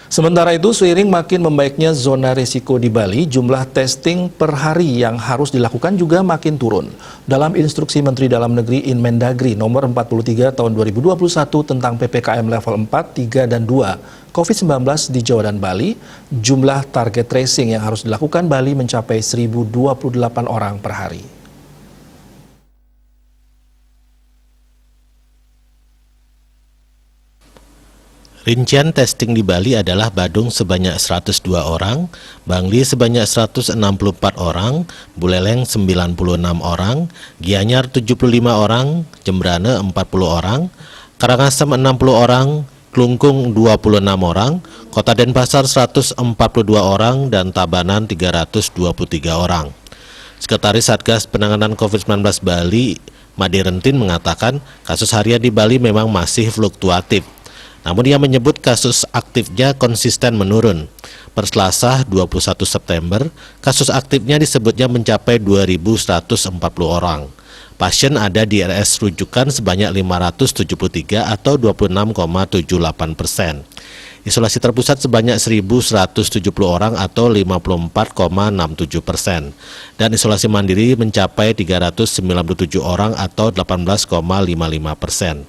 Sementara itu, seiring makin membaiknya zona risiko di Bali, jumlah testing per hari yang harus dilakukan juga makin turun. Dalam instruksi Menteri Dalam Negeri Inmendagri nomor 43 tahun 2021 tentang PPKM level 4, 3, dan 2 COVID-19 di Jawa dan Bali, jumlah target tracing yang harus dilakukan Bali mencapai 1.028 orang per hari. Rincian testing di Bali adalah Badung sebanyak 102 orang, Bangli sebanyak 164 orang, Buleleng 96 orang, Gianyar 75 orang, Jembrane 40 orang, Karangasem 60 orang, Klungkung 26 orang, Kota Denpasar 142 orang, dan Tabanan 323 orang. Sekretaris Satgas Penanganan COVID-19 Bali, Made Rentin, mengatakan kasus harian di Bali memang masih fluktuatif. Namun ia menyebut kasus aktifnya konsisten menurun. Per Selasa 21 September, kasus aktifnya disebutnya mencapai 2.140 orang. Pasien ada di RS rujukan sebanyak 573 atau 26,78%. Isolasi terpusat sebanyak 1.170 orang atau 54,67%. Dan isolasi mandiri mencapai 397 orang atau 18,55%.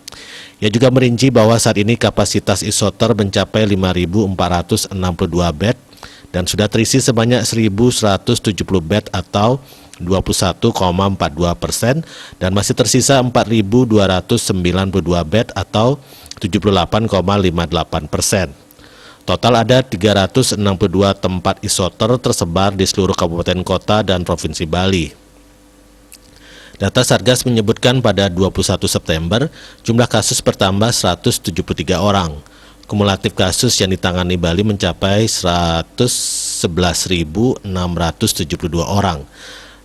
Ia juga merinci bahwa saat ini kapasitas isoter mencapai 5.462 bed dan sudah terisi sebanyak 1.170 bed atau 21,42% dan masih tersisa 4.292 bed atau 78,58%. Total ada 362 tempat isoter tersebar di seluruh kabupaten kota dan provinsi Bali. Data Satgas menyebutkan pada 21 September, jumlah kasus bertambah 173 orang. Kumulatif kasus yang ditangani Bali mencapai 111.672 orang.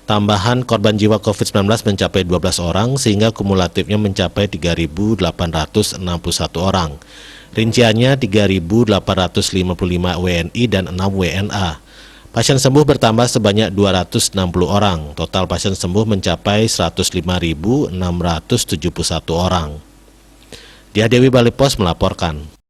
Tambahan korban jiwa COVID-19 mencapai 12 orang, sehingga kumulatifnya mencapai 3.861 orang. Rinciannya 3.855 WNI dan 6 WNA. Pasien sembuh bertambah sebanyak 260 orang. Total pasien sembuh mencapai 105.671 orang. Dia Dewi Bali Pos melaporkan.